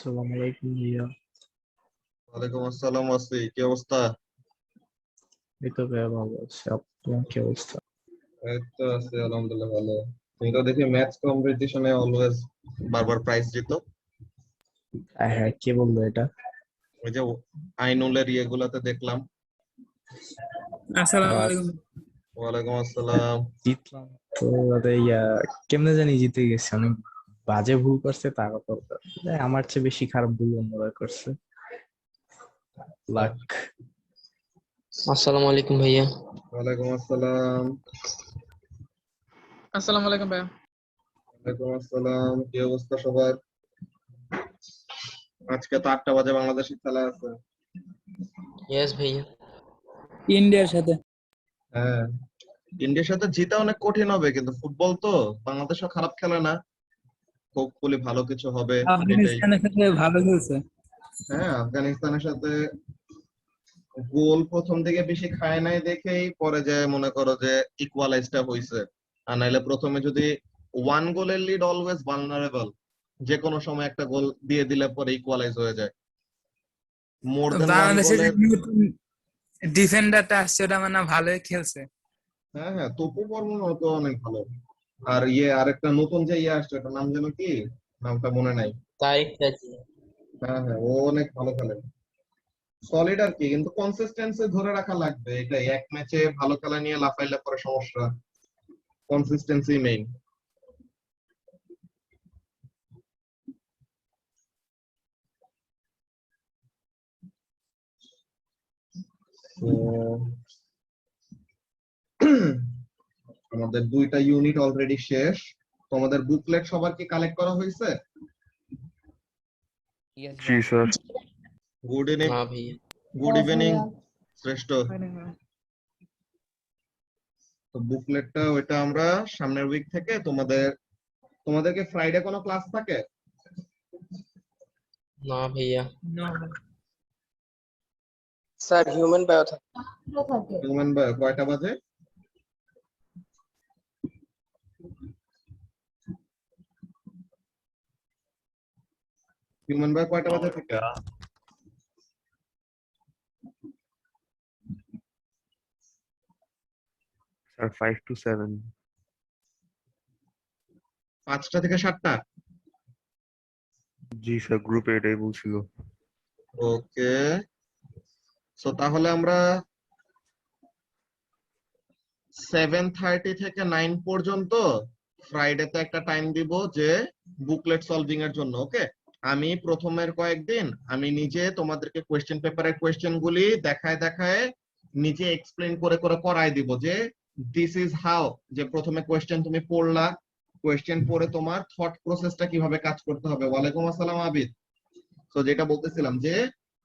আসসালামু আলাইকুম ভাইয়া। ওয়ালাইকুম আসসালাম। আছি, কি অবস্থা? এই তো ভাইয়া ভালো আছি, আপনার কি অবস্থা? এই তো আছি, আলহামদুলিল্লাহ ভালো। তুমি তো দেখি ম্যাথস কম্পিটিশনে অলওয়েজ বারবার প্রাইজ জিত। হ্যাঁ হ্যাঁ, কে বললো এটা? ওই যে আইনুলের ইয়েগুলাতে দেখলাম। আসসালামু আহ, আলাইকুম। ওয়ালাইকুম আসসালাম। জিতলাম তো। কেমনে জানি জিতে গেছি, অনেক বাজে ভুল করছে তার কথা। আমার চেয়ে বেশি খারাপ ভুল অন্যরা করছে। লাক। আসসালামু আলাইকুম ভাইয়া। ওয়ালাইকুম আসসালাম। আসসালামু আলাইকুম ভাইয়া। ওয়ালাইকুম আসসালাম, কি অবস্থা সবার? আজকে তো 8টা বাজে বাংলাদেশের খেলা আছে। ইয়েস ভাইয়া। ইন্ডিয়ার সাথে। হ্যাঁ, ইন্ডিয়ার সাথে জিতা অনেক কঠিন হবে, কিন্তু ফুটবল তো বাংলাদেশও খারাপ খেলে না। হোপফুলি ভালো কিছু হবে এটাই। আফগানিস্তানের সাথে ভালো খেলছে। হ্যাঁ, আফগানিস্তানের সাথে গোল প্রথম দিকে বেশি খায় নাই দেখেই পরে যে মনে করো যে ইকুয়ালাইজটা হইছে। আর নাইলে প্রথমে যদি ওয়ান গোলের লিড অলওয়েজ ভালনারেবল, যে কোনো সময় একটা গোল দিয়ে দিলে পরে ইকুয়ালাইজ হয়ে যায়। মোর দেন ওয়ান বাংলাদেশের যে গোলের। নতুন ডিফেন্ডারটা আসছে ওটা মানে ভালোই খেলছে। হ্যাঁ হ্যাঁ, তপু বর্মন তো অনেক ভালো। আর আরেকটা নতুন যে আসছে, ওটার নাম যেন কি, নামটা মনে নাই। তারিক রাজি। হ্যাঁ হ্যাঁ, ও অনেক ভালো খেলে। সলিড আর কি, কিন্তু কনসিস্টেন্সি ধরে রাখা লাগবে, এটাই। এক ম্যাচে ভালো খেলা নিয়ে লাফাইলে পরে সমস্যা। Consistency main. তো আমাদের 2টা ইউনিট অলরেডি শেষ। তোমাদের বুকলেট সবার কি কালেক্ট করা হয়েছে? জি স্যার। Good evening. হ্যাঁ ভাইয়া। গুড ইভিনিং শ্রেষ্ঠ। তো বুকলেটটা ওইটা আমরা সামনের উইক থেকে তোমাদেরকে ফ্রাইডে কোনো ক্লাস থাকে? না ভাইয়া। স্যার হিউম্যান বায়ো থাকে। হিউম্যান বায়ো কয়টা বাজে? হিউম্যান বায়ো কয়টা বাজে থেকে? Sir 5 to 7। 5টা থেকে 7টা? জি স্যার, গ্রুপে এটাই বলছিল। ওকে, সো তাহলে আমরা 7:30 থেকে 9 পর্যন্ত ফ্রাইডেতে একটা টাইম দিব যে বুকলেট সলভিং এর জন্য। ওকে, আমি প্রথমের কয়েকদিন আমি নিজে তোমাদেরকে কোয়েশ্চেন পেপারের কোয়েশ্চেন গুলি দেখায় দেখায় নিজে এক্সপ্লেন করে করে করাই দিব যে দিস ইজ হাউ, যে প্রথমে কোয়েশ্চেন তুমি পড়লা, কোয়েশ্চেন পড়ে তোমার থট প্রসেসটা কিভাবে কাজ করতে হবে। ওয়ালাইকুম আসসালাম আবিদ। তো যেটা বলতেছিলাম যে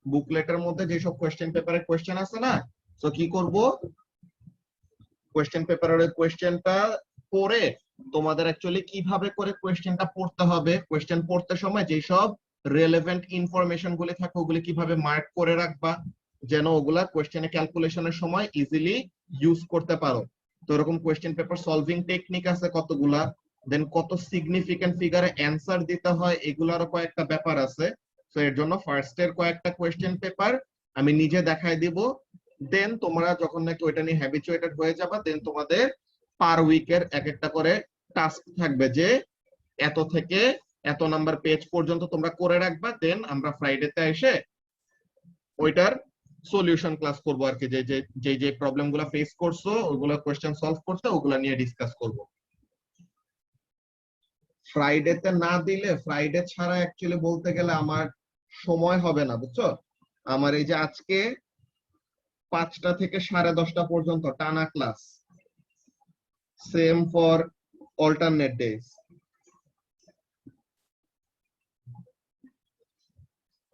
বুকলেটের মধ্যে যেসব কোয়েশ্চেন পেপারের কোয়েশ্চেন আছে না, তো কি করব, কোয়েশ্চেন পেপারের কোয়েশ্চেনটা পড়ে তোমাদের অ্যাকচুয়ালি কিভাবে করে কোয়েশ্চেনটা পড়তে হবে, কোয়েশ্চেন পড়তে সময় যেসব রেলেভেন্ট ইনফরমেশন গুলি থাকে ওগুলি কিভাবে মার্ক করে রাখবা, যেন ওগুলা কোয়েশ্চেনে ক্যালকুলেশনের সময় ইজিলি ইউজ করতে পারো। তো এরকম কোয়েশ্চেন পেপার সলভিং টেকনিক আছে কতগুলা, দেন কত সিগনিফিকেন্ট ফিগারে অ্যান্সার দিতে হয় এগুলারও কয়েকটা ব্যাপার আছে। তো এর জন্য ফার্স্ট এর কয়েকটা কোয়েশ্চেন পেপার আমি নিজে দেখাই দিব। দেন তোমরা যখন নাকি ওইটা নিয়ে হ্যাবিচুয়েটেড হয়ে যাবা, দেন তোমাদের পার উইকের এক একটা করে টাস্ক থাকবে যে এত থেকে এত নাম্বার পেজ পর্যন্ত তোমরা করে রাখবা। দেন আমরা ফ্রাইডেতে এসে ওইটার সলিউশন ক্লাস করবো আর কি, যে যে যে যে প্রবলেম গুলা ফেস করছো ওইগুলা কোয়েশ্চেন সলভ করতে ওগুলা নিয়ে ডিসকাস করব। ফ্রাইডেতে না দিলে, ফ্রাইডে ছাড়া অ্যাকচুয়ালি বলতে গেলে আমার সময় হবে না, বুঝছো। আমার এই যে আজকে 5টা থেকে 10:30 পর্যন্ত টানা class, same for alternate days.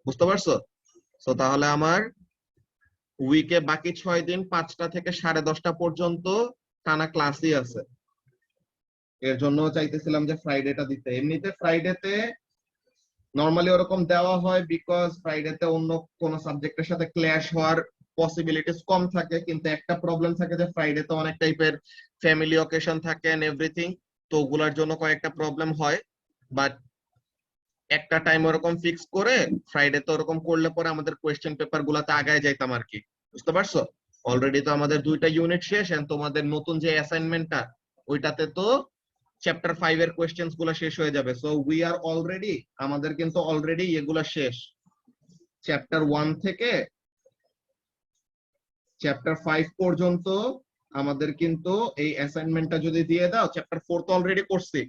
বুঝতে পারছো? তো তাহলে আমার উইকে বাকি 6 দিন 5টা থেকে 10:30 পর্যন্ত টানা ক্লাসই আছে। এর জন্য চাইতেছিলাম যে ফ্রাইডেটা দিতে। এমনিতে ফ্রাইডেতে নরমালি ওরকম দেওয়া হয় বিকজ ফ্রাইডেতে অন্য কোন সাবজেক্টের সাথে ক্ল্যাশ হওয়ার পসিবিলিটিস কম থাকে, কিন্তু একটা প্রবলেম থাকে যে ফ্রাইডেতে অনেক টাইপের ফ্যামিলি অকেশন থাকে এন্ড এভরিথিং, তো ওগুলার জন্য কয়েকটা প্রবলেম হয়। বাট একটা টাইম ওরকম ফিক্স করে ফ্রাইডে তো ওরকম করলে পরে আমাদের কোয়েশ্চেন পেপার গুলাতে আগায় যাইতাম আর কি, বুঝতে পারছো? অলরেডি তো আমাদের 2টা ইউনিট শেষ, এন্ড তোমাদের নতুন যে অ্যাসাইনমেন্টটা ওইটাতে তো চ্যাপ্টার 5 এর কোয়েশ্চেন্স গুলা শেষ হয়ে যাবে। সো উই আর অলরেডি, আমাদের কিন্তু অলরেডি এগুলা শেষ। চ্যাপ্টার 1 থেকে চ্যাপ্টার 5 পর্যন্ত আমাদের কিন্তু এই অ্যাসাইনমেন্টটা যদি দিয়ে দাও, চ্যাপ্টার 4 তো অলরেডি করছি,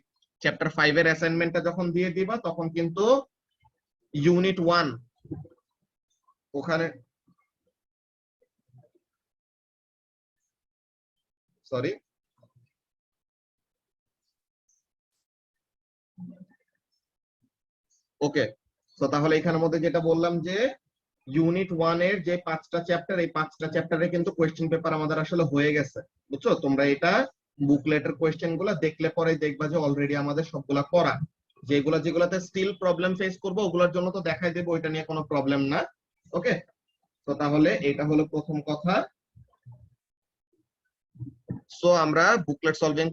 চ্যাপ্টার 5 এর অ্যাসাইনমেন্টটা যখন দিয়ে দিবা তখন কিন্তু ইউনিট 1 ওখানে, সরি, ওকে। তো তাহলে এখানের মধ্যে যেটা বললাম যে ইউনিট 1 এর যে 5টা চ্যাপ্টার, এই 5টা চ্যাপ্টারে কিন্তু কোয়েশ্চেন পেপার আমাদের আসলে হয়ে গেছে, বুঝছো? তোমরা এটা বুকলেটের কোয়েশ্চেন গুলা দেখলে পরে দেখবা যে অলরেডি আমাদের সবগুলা করা। যেগুলাতে স্টিল প্রবলেম ফেস করবো ওগুলোর জন্য তো দেখাই দেবো, ওইটা নিয়ে কোনো প্রবলেম না। ওকে, তো তাহলে এটা হলো প্রথম কথা। সো আমরা বুকলেট সলভিং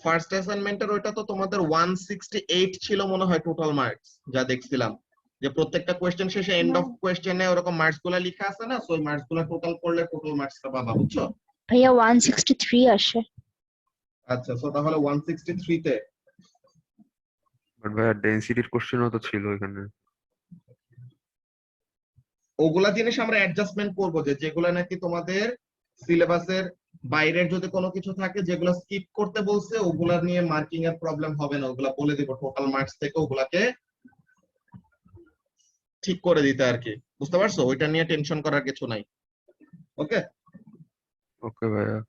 ফার্স্ট অ্যাসাইনমেন্টের ওইটা তো তোমাদের 168 ছিল মনে হয় টোটাল মার্কস, যা দেখছিলাম যে প্রত্যেকটা কোয়েশ্চেন শেষে এন্ড অফ কোয়েশ্চেনে ওরকম মার্কস গুলা লেখা আছে না, সো ওই মার্কস গুলা টোটাল করলে টোটাল মার্কসটা পাবা, বুঝছো? ভাইয়া 163 আসে। আচ্ছা, সো তাহলে 163 তে বাট ভাইয়া ডেনসিটির কোশ্চেনও তো ছিল এখানে। ওগুলা জিনিস আমরা অ্যাডজাস্টমেন্ট করবো, যে যেগুলা নাকি তোমাদের সিলেবাসের বাইরের যদি কোনো কিছু থাকে যেগুলো স্কিপ করতে বলছে ওগুলা নিয়ে মার্কিং এর প্রবলেম হবে না, ওগুলা বলে দিব টোটাল মার্কস থেকে ওগুলাকে ঠিক করে দিতে আর কি, বুঝতে পারছো? ওইটা নিয়ে টেনশন করার কিছু নাই। ওকে ওকে ভাইয়া।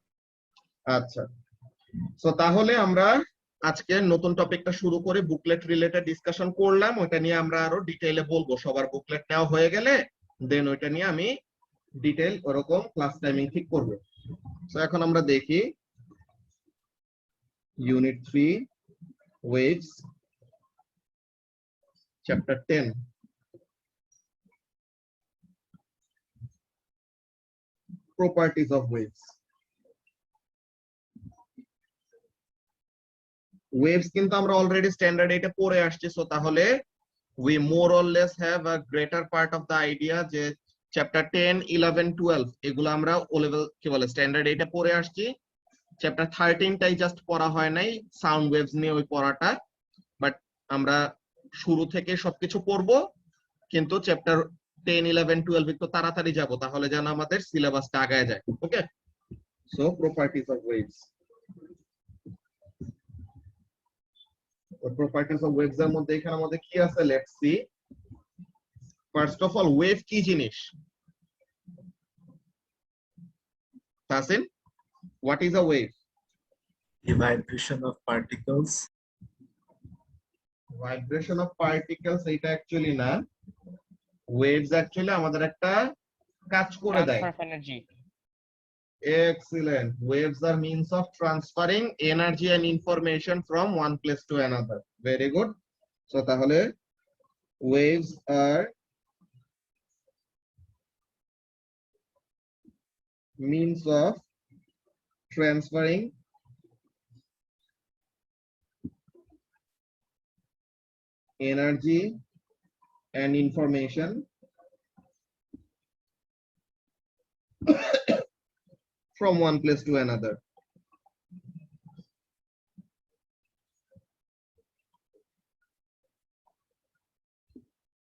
আচ্ছা, সো তাহলে আমরা আজকে নতুন টপিকটা শুরু করে বুকলেট রিলেটেড ডিসকাশন করলাম, ওইটা নিয়ে আমরা আরো ডিটেইলে বলবো। সবার বুকলেট নেওয়া হয়ে গেলে দেন ওইটা নিয়ে আমি ডিটেইল ওরকম ক্লাস টাইমিং ঠিক করব। সো এখন আমরা দেখি unit 3 waves chapter 10 properties of waves. Waves কিন্তু আমরা অলরেডি স্ট্যান্ডার্ড এটা পড়ে আসছি, সো তাহলে we more or less have a greater part of the idea যে চ্যাপ্টার 10 11 12 এগুলো আমরা ও লেভেল কি বলে স্ট্যান্ডার্ড এটা পড়ে আসছি। চ্যাপ্টার 13 টাই জাস্ট পড়া হয় নাই, সাউন্ড ওয়েভস নিয়ে ওই পড়াটা, বাট আমরা শুরু থেকে সবকিছু পড়বো, কিন্তু চ্যাপ্টার 10 11 12 একটু তাড়াতাড়ি যাব তাহলে যেন আমাদের সিলেবাসটা আগায় যায়। Okay, so properties of waves. Properties of waves এর মধ্যে এখানে আমাদের কি আছে, let's see. First of all, wave কি জিনিস? Tasin, what is a wave? The vibration of particles. Vibration of particles এটা অ্যাকচুয়ালি না, ওয়েভস অ্যাকচুয়ালি আমাদের একটা কাজ করে দেয়। Transfer of energy. Excellent. Waves are means of transferring energy and information from one place to another. Very good. So তাহলে waves are means of transferring energy and information from one place to another.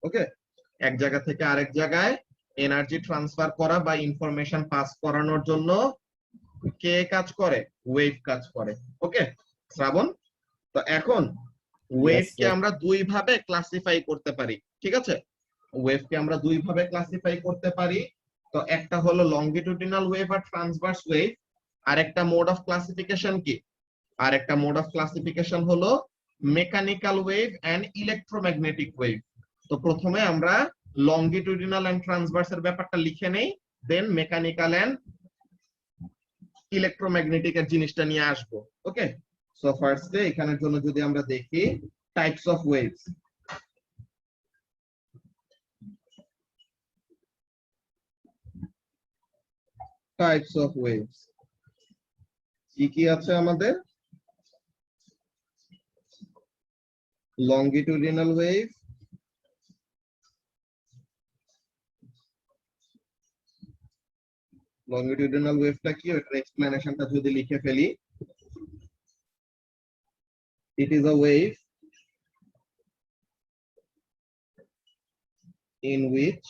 ওকে, এক জায়গা থেকে আরেক জায়গায় energy transfer করা বা information pass করানোর জন্য কে কাজ করে? ওয়েভ কাজ করে। ওকে শ্রাবণ, তো এখন ওয়েভ কে আমরা দুই ভাবে ক্লাসিফাই করতে পারি, ঠিক আছে? ওয়েভ কে আমরা দুই ভাবে ক্লাসিফাই করতে পারি। তো একটা হলো লংগিটিউডিনাল ওয়েভ আর ট্রান্সভার্স ওয়েভ, আর একটা মোড অফ ক্লাসিফিকেশন কি? আর একটা মোড অফ ক্লাসিফিকেশন হলো mechanical wave and electromagnetic wave. তো প্রথমে আমরা লংগিটিউডিনাল এন্ড ট্রান্সভার্স এর ব্যাপারটা লিখে নেই, দেন মেকানিক্যাল এন্ড ইলেকট্রোম্যাগনেটিক এর জিনিসটা নিয়ে আসবো। ওকে, সো ফার্স্টে এখানের জন্য যদি আমরা দেখি types of waves. Types of waves কি কি আছে আমাদের? longitudinal wave longitudinal ওয়েভটা কি ওটার এক্সপ্লেনেশনটা যদি লিখে ফেলি it is a wave in which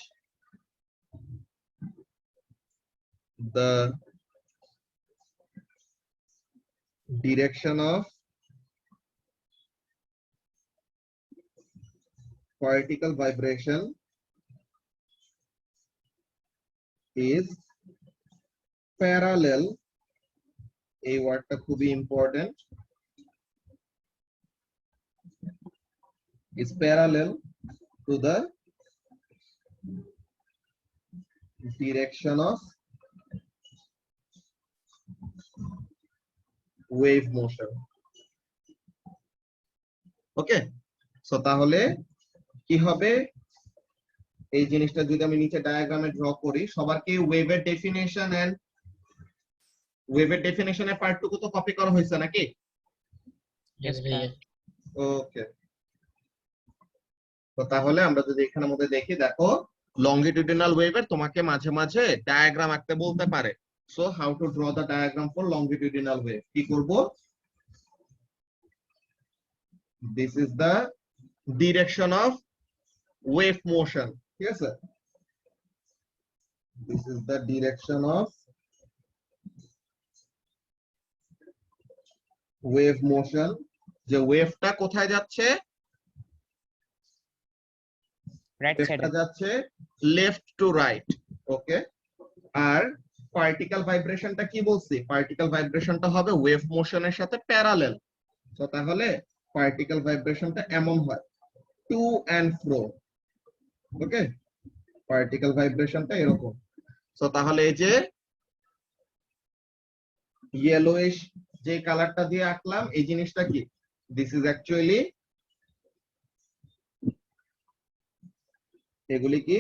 the direction of particle vibration is parallel এই ওয়ার্ডটা খুবই important is parallel to the direction of wave motion okay so তাহলে কি হবে এই জিনিসটা যদি আমি নিচে ডায়াগ্রামে ড্র করি সবার কি ওয়েভের ডেফিনিশন এন্ড ওয়েভের ডেফিনিশনের পার্টটুকু তো কপি করা হয়েছে নাকি Yes, ভাইয়া। ওকে তো তাহলে আমরা যদি এখানের মধ্যে দেখি দেখো লংগিটিউডিনাল ওয়েভের তোমাকে মাঝে মাঝে ডায়াগ্রাম আঁকতে বলতে পারে so how to draw the diagram for longitudinal wave কি করব this is the direction of wave motion ঠিক আছে this is the direction of wave motion যে ওয়েভটা কোথায় যাচ্ছে ওয়েভটা যাচ্ছে লেফট টু রাইট ওকে আর পার্টিকেল ভাইব্রেশনটা কি বলছি পার্টিকেল ভাইব্রেশনটা হবে ওয়েভ মোশনের সাথে প্যারালেল তো তাহলে পার্টিকেল ভাইব্রেশনটা এমন হয় to and fro okay particle ভাইব্রেশনটা এরকম সো তাহলে এই যে ইয়েলোইশ যে কালারটা দিয়ে আঁকলাম এই জিনিসটা কি দিস ইজ অ্যাকচুয়ালি এগুলি কি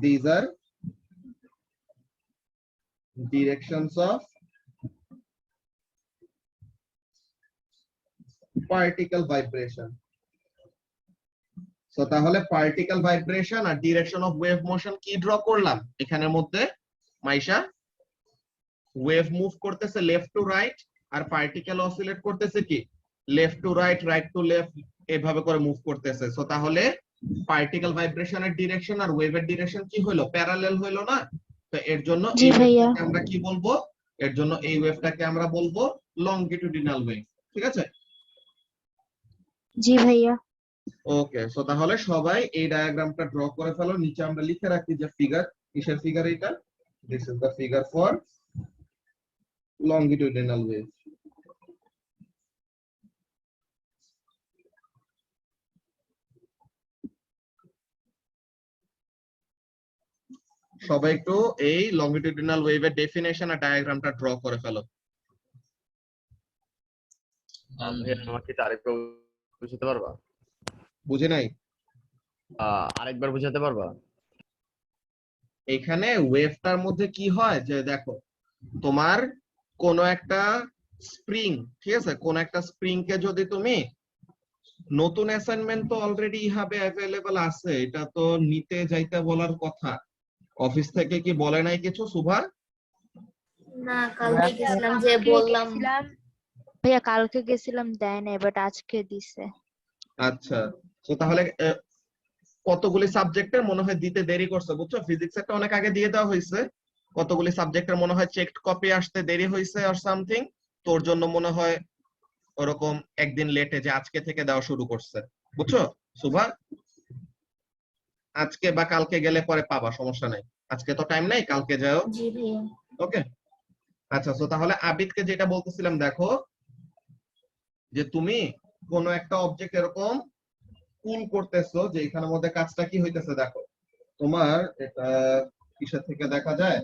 these are directions of particle vibration so তাহলে পার্টিকেল ভাইব্রেশন আর ডিরেকশন অফ ওয়েভ মোশন কি ড্র করলাম এখানের মধ্যে মাইশা ওয়েভ মুভ করতেছে লেফট টু রাইট আর পার্টিকেল অসিলেট করতেছে কি left to right right to left এভাবে করে মুভ করতেছে সো তাহলে পার্টিকেল ভাইব্রেশনের ডিরেকশন আর ওয়েভের ডিরেকশন কি হলো প্যারালাল হলো না তো এর জন্য জি এই ভাইয়া। ওয়েভটাকে আমরা কি বলবো এর জন্য এই ওয়েভটাকে আমরা বলবো লংগিটিউডিনাল ওয়েভ ঠিক আছে জি ভাইয়া। ওকে সো তাহলে সবাই এই ডায়াগ্রামটা ড্র করে ফেলো নিচে আমরা লিখে রাখি যে ফিগার কিসের ফিগার এটা this is the figure for longitudinal wave সবাই একটু এই লংগিটিউডিনাল ওয়েভের ডেফিনেশন আর ডায়াগ্রামটা ড্র করে ফেলো আমাকে এটা আরেকবার বুঝাতে পারবা বুঝে নাই আরেকবার বুঝাতে পারবা এখানে ওয়েভটার মধ্যে কি হয় যে দেখো তোমার কোন একটা স্প্রিং ঠিক আছে কোন একটা স্প্রিং কে যদি তুমি নতুন অ্যাসাইনমেন্ট তো অলরেডি ইহাবে অ্যাভেলেবল আছে এটা তো নিতে যাইতে বলার কথা অফিস থেকে কি বলে নাই কিছু সুভা না কালকে গেছিলাম যে বললাম ভাইয়া কালকে গেছিলাম দেয় নাই বাট আজকে দিছে আচ্ছা তো তাহলে কতগুলি সাবজেক্টের মনে হয় দিতে দেরি করছে বুঝছো ফিজিক্স একটা অনেক আগে দিয়ে দেওয়া হয়েছে কতগুলি সাবজেক্টের মনে হয় চেকড কপি আসতে দেরি হয়েছে অর সামথিং তোর জন্য মনে হয় ওরকম একদিন লেটে যে আজকে থেকে দেওয়া শুরু করছে বুঝছো সুভা আজকে বা কালকে গেলে পরে পাবা সমস্যা নাই আজকে তো টাইম নাই কালকে যাও জি ভাইয়া ওকে আচ্ছা তো তাহলে আবিদকে যেটা বলতেছিলাম দেখো যে তুমি কোন একটা অবজেক্ট এরকম পুল করতেছো যে এখানের মধ্যে কাজটা কি হইতেছে দেখো তোমার এটা কিসের থেকে দেখা যায়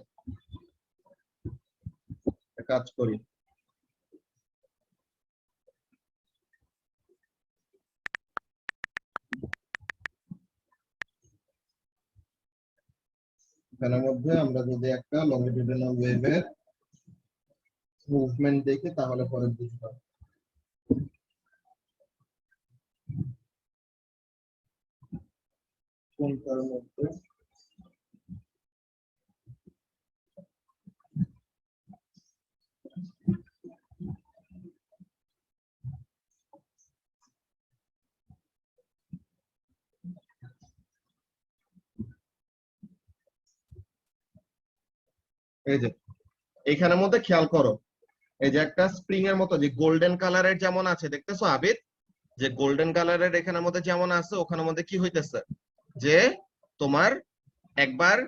কাজ করি এখানের মধ্যে আমরা যদি একটা লংগিটিউডিনাল ওয়েভের মুভমেন্ট দেখি তাহলে পরে বুঝতে পারবো কোনটার মধ্যে এই যে এইখানের মধ্যে খেয়াল করো, এই যে একটা স্প্রিং এর মতো যে গোল্ডেন কালারের যেমন আছে দেখতেছো আবিদ, যে গোল্ডেন কালারের এখানের মধ্যে যেমন আছে ওখানের মধ্যে কি হইতেছে, যে তোমার একবার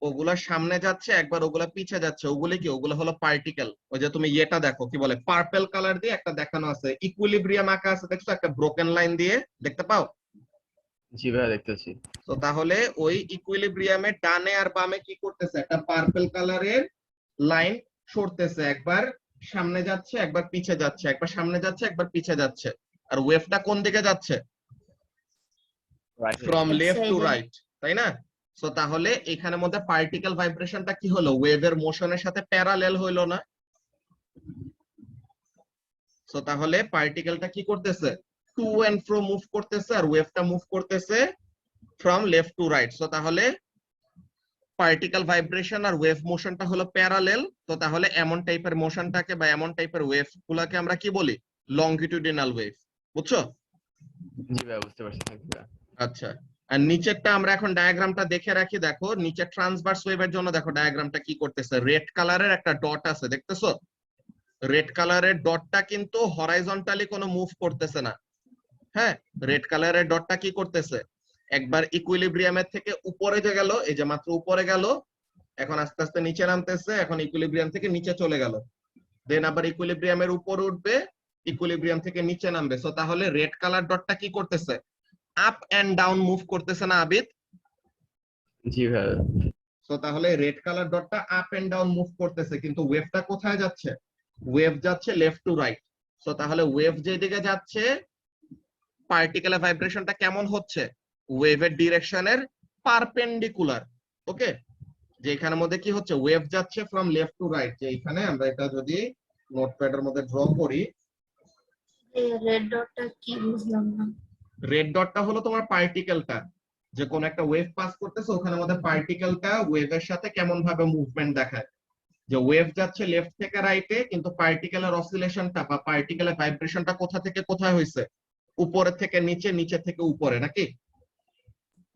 ওগুলা সামনে যাচ্ছে একবার ওগুলা পিছে যাচ্ছে, ওগুলো কি, ওগুলো হলো পার্টিকেল। ওই যে তুমি ইয়েটা দেখো, কি বলে, পার্পল কালার দিয়ে একটা দেখানো আছে, ইকুইলিব্রিয়াম আঁকা আছে দেখছো, একটা ব্রোকেন লাইন দিয়ে, দেখতে পাও? জি ভাইয়া দেখতেছি। তো তাহলে ওই ইকুইলিব্রিয়ামের ডানে আর বামে কি করতেছে, একটা পার্পল কালারের লাইন সরতেছে, একবার সামনে যাচ্ছে একবার পিছে যাচ্ছে, একবার সামনে যাচ্ছে একবার পিছে যাচ্ছে। আর ওয়েভটা কোন দিকে যাচ্ছে? From Right left to side A. Right, তাই না? সো তাহলে এখানের মধ্যে পার্টিকেল ভাইব্রেশনটা কি হলো, ওয়েভের মোশনের সাথে প্যারালেল হইলো না? সো তাহলে পার্টিকেলটা কি করতেছে, টু এন্ড ফ্রো মুভ করতেছে, আর ওয়েভটা মুভ করতেছে from left to right. So তাহলে পার্টিকেল ভাইব্রেশন আর ওয়েভ মোশনটা হলো প্যারালেল। তো তাহলে এমন টাইপের মোশনটাকে বা এমন টাইপের ওয়েভ গুলাকে আমরা কি বলি, লংগিটিউডিনাল ওয়েভ। বুঝছো? জি ভাইয়া বুঝতে পারছি, থ্যাংক ইউ। আচ্ছা, আর নিচেরটা আমরা এখন ডায়াগ্রামটা দেখে রাখি। দেখো নিচে ট্রান্সভার্স ওয়েভের জন্য দেখো ডায়াগ্রামটা কি করতেছে, রেড কালারের একটা ডট আছে দেখতেছো, রেড কালারের ডটটা কিন্তু হরাইজন্টালি কোনো মুভ করতেছে না। হ্যাঁ, রেড কালারের ডটটা কি করতেছে, একবার ইকুইলিব্রিয়ামের থেকে উপরে যে গেল, এই যে মাত্র উপরে গেল, এখন আস্তে আস্তে নিচে নামতেছে, এখন ইকুইলিব্রিয়াম থেকে নিচে চলে গেল, দেন আবার ইকুইলিব্রিয়ামের উপরে উঠবে, ইকুইলিব্রিয়াম থেকে নিচে নামবে। সো তাহলে রেড কালার ডটটা কি করতেছে, আপ এন্ড ডাউন মুভ করতেছে না আবিদ? জি ভাইয়া। সো তাহলে রেড কালার ডটটা আপ এন্ড ডাউন মুভ করতেছে, কিন্তু ওয়েভটা কোথায় যাচ্ছে, ওয়েভ যাচ্ছে লেফট টু রাইট। সো তাহলে ওয়েভ যেদিকে যাচ্ছে পার্টিকেলের ভাইব্রেশনটা কেমন হচ্ছে, ওয়েভের ডিরেকশনের পারপেন্ডিকুলার। ওকে, যে এখানের মধ্যে কি হচ্ছে, ওয়েভ যাচ্ছে ফ্রম লেফট টু রাইট। যে এখানে আমরা এটা যদি নোটপ্যাডের মধ্যে ড্র করি, এই রেড ডটটা কি বুঝলাম না। রেড ডটটা হলো তোমার পার্টিকেলটা, যে কোন একটা ওয়েভ পাস করতেছে ওখানের মধ্যে পার্টিকেলটা ওয়েভের সাথে কেমন ভাবে মুভমেন্ট দেখায়। যে ওয়েভ যাচ্ছে লেফট থেকে রাইটে, কিন্তু পার্টিকেলের অসিলেশনটা বা পার্টিকেলের ভাইব্রেশনটা কোথা থেকে কোথায় হয়েছে, উপরে থেকে নিচে, নিচে থেকে উপরে, নাকি?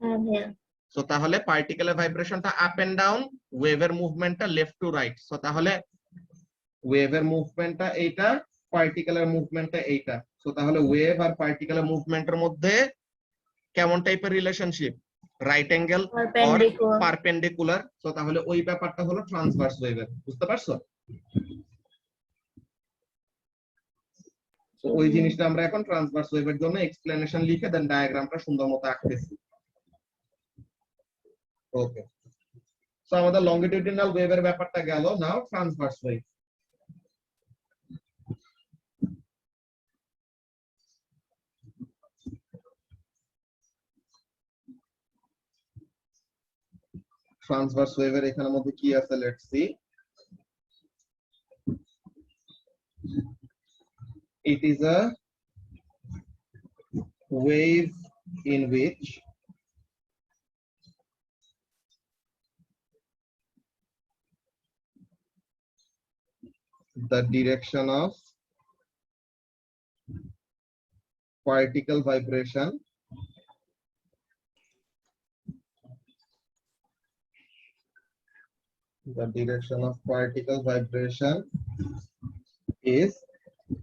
হ্যাঁ ভাইয়া। সো তাহলে পার্টিকেলের ভাইব্রেশনটা আপ এন্ড ডাউন, ওয়েভের মুভমেন্টটা লেফট টু রাইট। সো তাহলে ওয়েভের মুভমেন্টটা এইটা, পার্টিকেলের মুভমেন্টটা এইটা। সো তাহলে ওয়েভ আর পার্টিকেলের মুভমেন্টের মধ্যে কেমন টাইপের relationship, right angle or Perpendicular. Perpendicular. So তাহলে ওই ব্যাপারটা হলো ট্রান্সভার্স ওয়েভের, বুঝতে পারছো? তো ওই জিনিসটা আমরা এখন ট্রান্সভার্স ওয়েভের জন্য এক্সপ্লেনেশন লিখে দেন ডায়াগ্রামটা সুন্দর মতো আঁকতেছি। ওকে, সো আমাদের লংগিটিউডিনাল ওয়েভের ব্যাপারটা গেল, নাও ট্রান্সভার্স ওয়েভ। ট্রান্সভার্স ওয়েভের এখানের মধ্যে কি আছে, let's C. It is a wave in which the direction of particle vibration is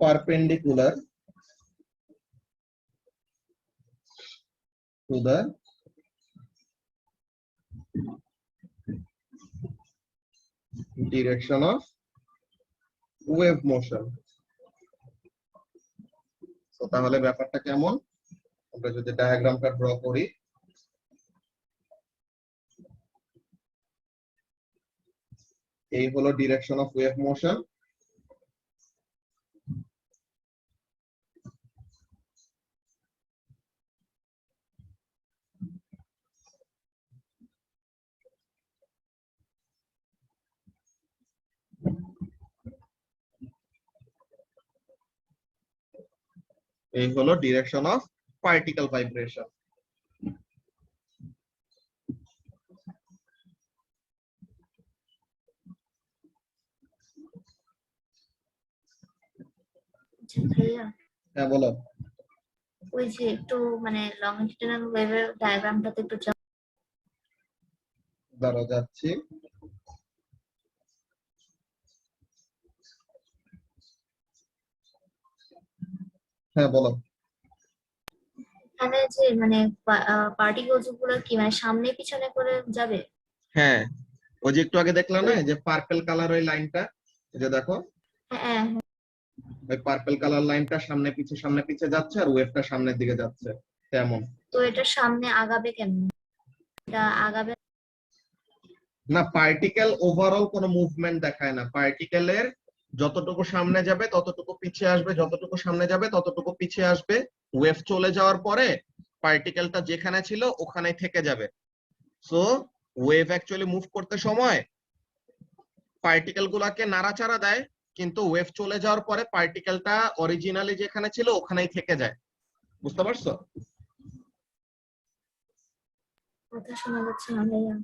perpendicular to the direction of wave motion. তো তাহলে ব্যাপারটা কেমন, আমরা যদি ডায়াগ্রামটা ড্র করি, এই হলো ডিরেকশন অফ ওয়েভ মোশন। এই হলো ডিরেকশন অফ পার্টিকেল ভাইব্রেশন। আচ্ছা ভাইয়া, হ্যাঁ বলো। ওই যে একটু মানে লংজিটিউডাল ওয়েভের ডায়াগ্রামটাতে একটু দাঁড়াও যাচ্ছি। হ্যাঁ বলো। এখানে যে মানে পার্টিকলস গুলো কি মানে সামনে পিছনে করে যাবে? হ্যাঁ, ওই যে একটু আগে দেখলাম না, এই যে পার্পল কালার ওই লাইনটা, এই যে দেখো হ্যাঁ হ্যাঁ, ওই পার্পল কালার লাইনটা সামনে পিছে যাচ্ছে আর ওয়েভটা সামনের দিকে যাচ্ছে, তেমন। তো এটা সামনে আগাবে কেমনে? এটা আগাবে না, পার্টিকেল ওভারঅল কোনো মুভমেন্ট দেখায় না। পার্টিকেলের যতটুকু সামনে যাবে ততটুকু পিছিয়ে আসবে, যতটুকু সামনে যাবে ততটুকু পিছিয়ে আসবে। ওয়েভ চলে যাওয়ার পরে পার্টিকেলটা যেখানে ছিল ওখানেই থেকে যাবে। সো ওয়েভ অ্যাকচুয়ালি মুভ করতে সময় পার্টিকেল গুলাকে নাড়াচাড়া দেয়, কিন্তু ওয়েভ চলে যাওয়ার পরে পার্টিকেলটা অরিজিনালি যেখানে ছিল ওখানেই থেকে যায়। বুঝতে পারছো? কথা শোনা যাচ্ছে না ভাইয়া।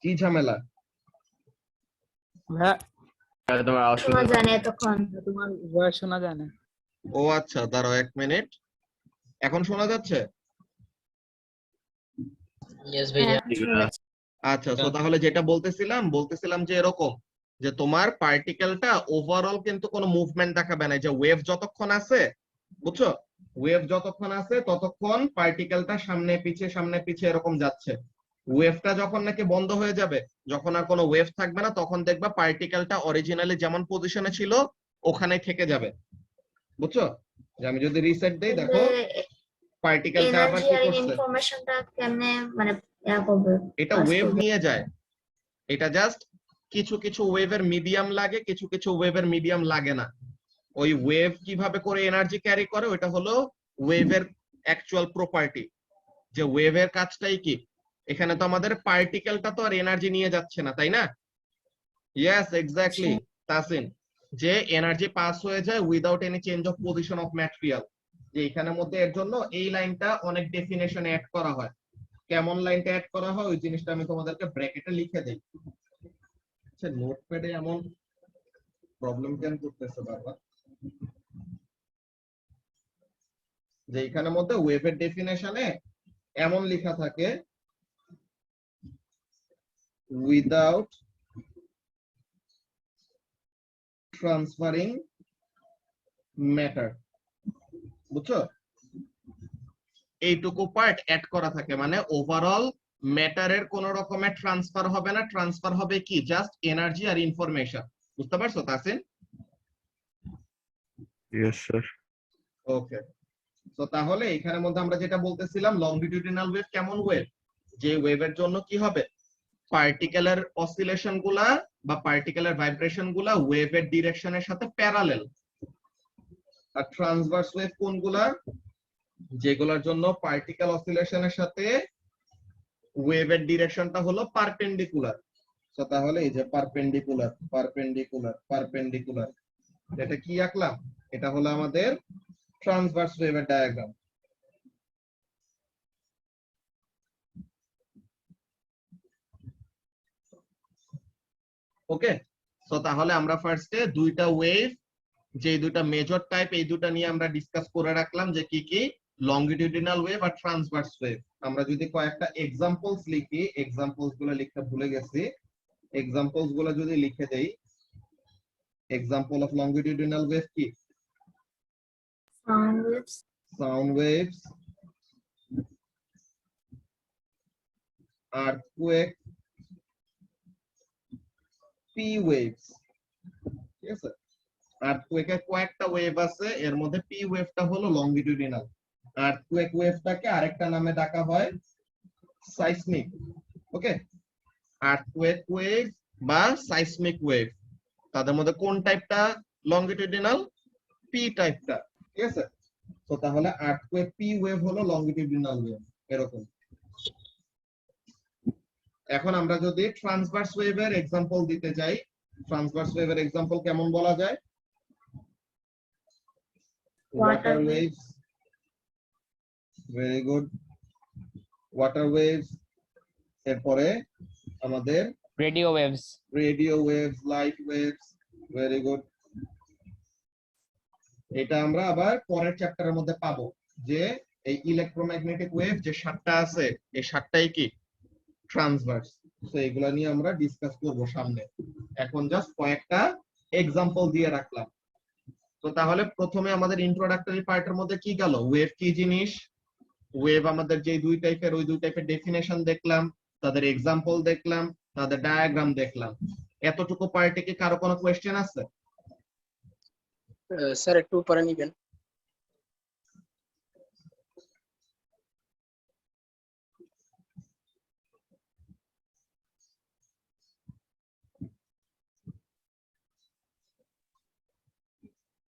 কি ঝামেলা? তোমার আওয়াজ শোনা যায় না এতক্ষণ। তোমার ভয়েস শোনা যায় না। ও আচ্ছা, দাঁড়াও 1 মিনিট। এখন শোনা যাচ্ছে? ইয়েস ভাইয়া। হ্যাঁ, শোনা যাচ্ছে। আচ্ছা, তো তাহলে যেটা বলতেছিলাম যে এরকম, যে তোমার পার্টিকেলটা ওভারঅল কিন্তু কোনো মুভমেন্ট দেখাবে না। যে ওয়েভ যতক্ষণ আছে, বুঝছো, ওয়েভ যতক্ষণ আছে ততক্ষণ পার্টিকেলটা সামনে পিছে এরকম যাচ্ছে। ওয়েভটা যখন নাকি বন্ধ হয়ে যাবে, যখন আর কোনো ওয়েভ থাকবে না, তখন দেখবা পার্টিকেলটা অরিজিনালি যেমন পজিশনে ছিল ওখানেই থেকে যাবে। বুঝছো? যে আমি যদি রিসেট দেই, দেখো পার্টিকেলটা আবার এনার্জি কি আর করছে, ইনফরমেশনটা কেমনে মানে করবে? এটা pass ওয়েভ করবে? নিয়ে যায়। এটা জাস্ট কিছু কিছু ওয়েভের মিডিয়াম লাগে, কিছু কিছু ওয়েভের মিডিয়াম লাগে না। ওই ওয়েভ কিভাবে করে এনার্জি ক্যারি করে ওটা হলো ওয়েভের অ্যাকচুয়াল প্রপার্টি। যে ওয়েভের কাজটাই কি, এখানে তো আমাদের পার্টিকেলটা তো আর এনার্জি নিয়ে যাচ্ছে না, তাই না? Yes, exactly Tasin. যে এনার্জি পাস হয়ে যায় without any change of position of material. যে এখানের মধ্যে এর জন্য এই লাইনটা অনেক ডেফিনেশনে অ্যাড করা হয়। কেমন লাইনটা অ্যাড করা হয় ওই জিনিসটা আমি তোমাদেরকে ব্র্যাকেটে লিখে দেই। আচ্ছা, নোটপ্যাডে এমন প্রবলেম কেন করতেছে বারবার? যে এখানের মধ্যে ওয়েভের ডেফিনেশনে এমন লেখা থাকে, উইদাউট ট্রান্সফারিং ম্যাটার। বুঝছো? এইটুকু পার্ট অ্যাড করা থাকে, মানে ওভারঅল ম্যাটারের কোন রকমের ট্রান্সফার হবে না। ট্রান্সফার হবে কি, জাস্ট এনার্জি আর ইনফরমেশন। বুঝতে পারছো তাসিন? Yes sir. ওকে, তো তাহলে এখানের মধ্যে আমরা যেটা বলতেছিলাম, লংগিটিউডিনাল ওয়েভ কেমন ওয়েভ, যে ওয়েভের জন্য কি হবে, পার্টিকেলের অসিলেশন গুলা বা পার্টিকেলের ভাইব্রেশন গুলা ওয়েভের ডিরেকশনের সাথে প্যারালেল। আর ট্রান্সভার্স ওয়েভ কোনগুলা, যেগুলোর জন্য পার্টিকেল অসিলেশনের সাথে ওয়েভের ডিরেকশনটা হলো পারপেন্ডিকুলার। তো তাহলে এই যে পারপেন্ডিকুলার, এটা কি আঁকলাম, এটা হলো আমাদের ট্রান্সভার্স ওয়েভের ডায়াগ্রাম। ওকে, তো তাহলে আমরা ফার্স্টে দুইটা ওয়েভ, যে দুইটা মেজর টাইপ, এই দুইটা নিয়ে আমরা ডিসকাস করে রাখলাম, যে কি কি, লংগিটিউডিনাল ওয়েভ আর ট্রান্সভার্স ওয়েভ। আমরা যদি কয়েকটা এক্সাম্পলস লিখি, এক্সাম্পলস গুলো লিখতে ভুলে গেছি, এক্সাম্পলস গুলো যদি লিখে দেই, এক্সাম্পল অফ লংগিটিউডিনাল ওয়েভ কি, Sound waves, sound waves, earthquake, P waves. ঠিক আছে, আর্থকুয়েকের কয়েকটা ওয়েভ আছে, এর মধ্যে পি ওয়েভটা হলো লংগিটিউডিনাল। আর্থকুয়েক ওয়েভটাকে আরেকটা নামে ডাকা হয় সাইসমিক। ওকে, আর্থকুয়েক ওয়েভ বা সাইসমিক ওয়েভ, তাদের মধ্যে কোন টাইপটা লংগিটিউডিনাল, পি টাইপটা। ঠিক আছে, তো তাহলে আর্থকুয়েক পি ওয়েভ হলো লংগিটিউডিনাল ওয়েভ, এরকম। এখন আমরা যদি ট্রান্সভার্স ওয়েভের এক্সাম্পল দিতে যাই, ট্রান্সভার্স ওয়েভের এক্সাম্পল কেমন বলা যায়, water waves, very good, water waves. এরপরে আমাদের radio waves. Radio waves, light waves, very good, এটা আমরা আবার পরের চ্যাপ্টারের মধ্যে পাবো যে এই ইলেকট্রোম্যাগনেটিক ওয়েভ যে 7টা আছে এই 7টাই কি ট্রান্সভার্স। তো এগুলা নিয়ে আমরা ডিসকাস করব সামনে। এখন জাস্ট কয়েকটা এক্সাম্পল দিয়ে রাখলাম। তো তাহলে প্রথমে আমাদের ইন্ট্রোডাক্টরি পার্টের মধ্যে কি গেল, ওয়েভ কি জিনিস, ওয়েভ আমাদের যে দুই টাইপের ওই দুই টাইপের ডেফিনেশন দেখলাম, তাদের এক্সাম্পল দেখলাম, তাদের ডায়াগ্রাম দেখলাম। এতটুকু পার্টে কি কারো কোনো কোয়েশ্চেন আছে? স্যার একটু পরে নিবেন।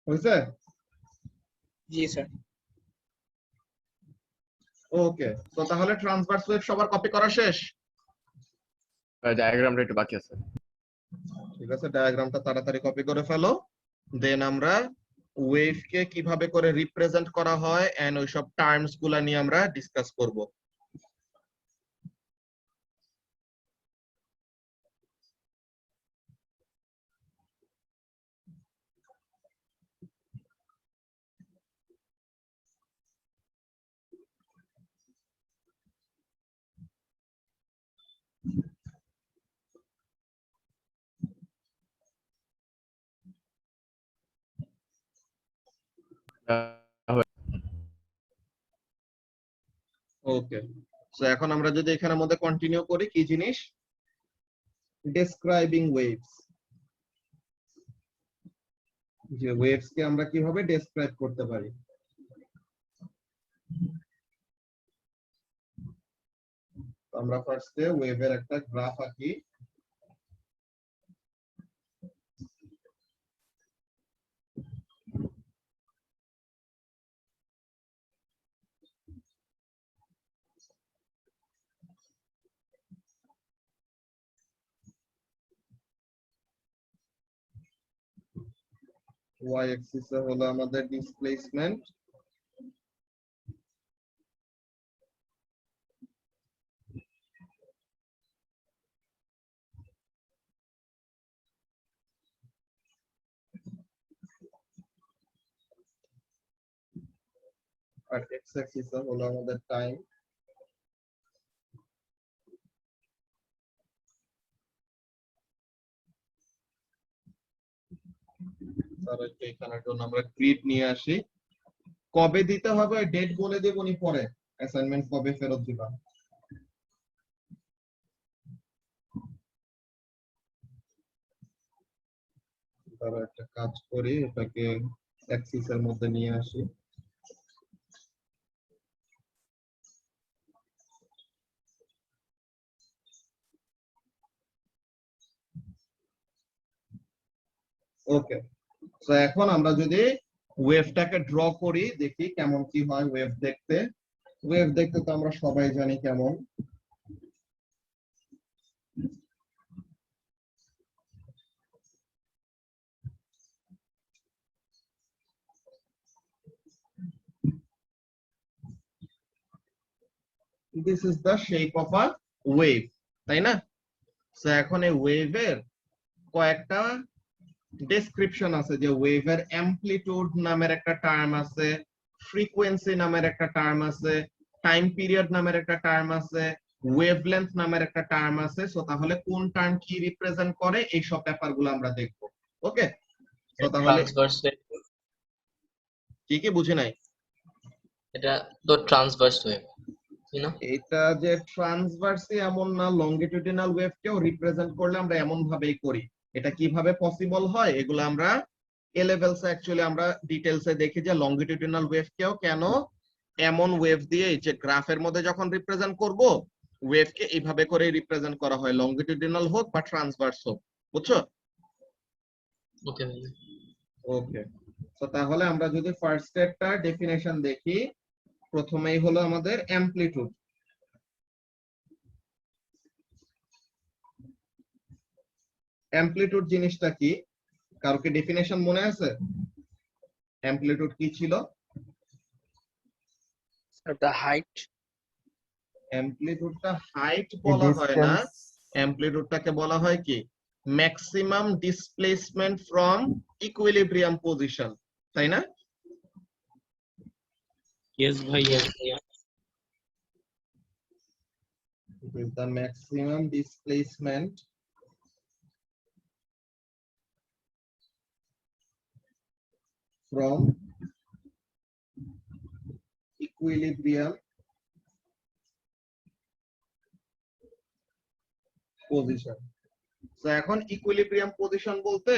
হয়েছে? জি স্যার। ওকে, তো তাহলে ট্রান্সভার্স ওয়েভ সবার কপি করা শেষ? ডায়াগ্রামটা একটু বাকি আছে। ঠিক আছে, ডায়াগ্রামটা তাড়াতাড়ি কপি করে ফেলো। দেন আমরা ওয়েভ কে কিভাবে করে রিপ্রেজেন্ট করা হয় এন্ড ওইসব টার্মস গুলা নিয়ে আমরা ডিসকাস করব। ওকে, সো এখন আমরা যদি এখানের মধ্যে কন্টিনিউ করি, কি জিনিস, ডেসক্রাইবিং ওয়েভস, যে ওয়েভস কে আমরা কিভাবে ডেসক্রাইব করতে পারি। আমরা ফার্স্টে ওয়েভের একটা গ্রাফ আঁকি। ওয়াই অ্যাক্সিস হলো আমাদের ডিসপ্লেসমেন্ট, আর এক্স অ্যাক্সিস হলো আমাদের টাইম। তার এখানের জন্য আমরা গ্রিড নিয়ে আসি। কবে দিতে হবে ডেট বলে দেব নি পরে, অ্যাসাইনমেন্ট কবে ফেরত দিবা। তারা একটা কাজ করি, এটাকে অ্যাক্সিস এর মধ্যে নিয়ে আসি। ওকে, তো এখন আমরা যদি ওয়েভটাকে ড্র করি, দেখি কেমন কি হয় ওয়েভ দেখতে। ওয়েভ দেখতে তো আমরা সবাই জানি কেমন। This is the shape of a wave, তাই না? তো এখন এই ওয়েভের কয়েকটা ডেসক্রিপশন আছে, যে ওয়েভের অ্যামপ্লিটিউড নামের একটা টার্ম আছে, ফ্রিকোয়েন্সি নামের একটা টার্ম আছে, টাইম পিরিয়ড নামের একটা টার্ম আছে, ওয়েভলেন্থ নামের একটা টার্ম আছে। সো তাহলে কোন টার্ম কি রিপ্রেজেন্ট করে এই সব ব্যাপারগুলো আমরা দেখব। ওকে, তো তাহলে ট্রান্সভার্স ওয়েভ, কি কি বুঝি নাই? এটা তো ট্রান্সভার্স ওয়েভ, তাই না? এটা যে ট্রান্সভার্সি এমন না, লংগিটিউডিনাল ওয়েভ কেও রিপ্রেজেন্ট করলে আমরা এমন ভাবেই করি। এটা কিভাবে পসিবল হয় এগুলো আমরা এ লেভেলস অ্যাকচুয়ালি আমরা ডিটেইলসে দেখি, যে লংগিটিউডিনাল ওয়েভ কেও কেন এমন ওয়েভ দিয়ে, যে গ্রাফের মধ্যে যখন রিপ্রেজেন্ট করব ওয়েভ কে এইভাবে করে রিপ্রেজেন্ট করা হয়, লংগিটিউডিনাল হোক বা ট্রান্সভার্স হোক। বুঝছো? ওকে ভাইয়া। ওকে, তো তাহলে আমরা যদি ফার্স্ট একটা ডেফিনেশন দেখি, প্রথমেই হলো আমাদের অ্যামপ্লিটিউড। অ্যামপ্লিটিউড জিনিসটা কি, কারো কি ডেফিনেশন মনে আছে? অ্যামপ্লিটিউড কি ছিল? Sir the height. অ্যামপ্লিটিউডটা হাইট বলা হয় না, অ্যামপ্লিটিউডটাকে বলা হয় কি, maximum displacement from equilibrium position, তাই না? Yes, bhaiya. Yes, yeah. It is the maximum displacement from equilibrium position. So এখন equilibrium position বলতে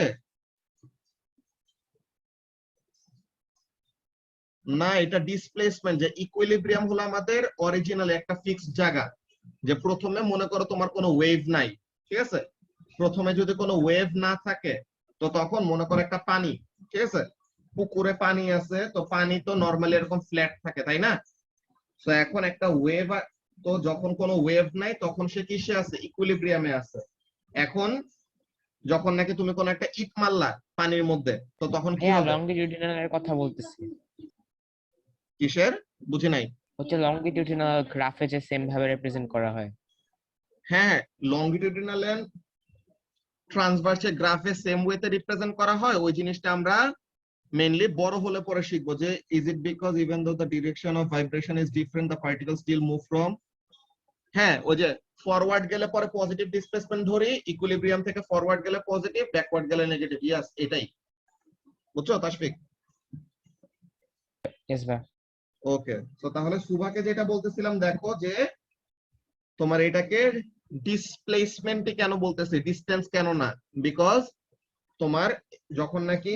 না, এটা ডিসপ্লেসমেন্ট। যে ইকুইলিব্রিয়াম হলো আমাদের অরিজিনাল একটা ফিক্সড জায়গা, যে প্রথমে মনে করো তোমার কোনো ওয়েভ নাই, ঠিক আছে? প্রথমে যদি কোনো ওয়েভ না থাকে তো তখন মনে করো একটা পানি, ঠিক আছে? পুকুরে পানি আছে, তো পানি তো নরমালি এরকম ফ্ল্যাট থাকে, তাই না? তো এখন একটা ওয়েভ, তো যখন কোনো ওয়েভ নাই তখন সে কিসে আছে? ইকুইলিব্রিয়ামে আছে। এখন যখন নাকি তুমি কোনো একটা ইট মারলা পানির মধ্যে, তো তখন কি হবে? লংগিটিউডিনাল এর কথা বলতেছি। কিসের? বুঝি নাই। হচ্ছে লংগিটিউডিনাল গ্রাফে যে সেম ভাবে রিপ্রেজেন্ট করা হয়। হ্যাঁ, লংগিটিউডিনাল এন্ড ট্রান্সভার্সে গ্রাফে সেম ওয়েতে রিপ্রেজেন্ট করা হয়। ওই জিনিসটা আমরা মেইনলি বড় হলে পরে শিখবো, যে is it because even though the direction of vibration is different the particle still move from, হ্যাঁ ওই যে ফরওয়ার্ড গেলে পরে পজিটিভ ডিসপ্লেসমেন্ট ধরি, ইকুইলিব্রিয়াম থেকে ফরওয়ার্ড গেলে পজিটিভ, ব্যাকওয়ার্ড গেলে নেগেটিভ। ইয়াস, এটাই বুঝছো তাশফিক? ইয়েস ভাই। ওকে, তো তাহলে সুভাকে যেটা বলতেছিলাম, দেখো যে তোমার এটাকে ডিসপ্লেসমেন্ট কেন বলতেছে, ডিসটেন্স কেন না? বিকজ তোমার যখন নাকি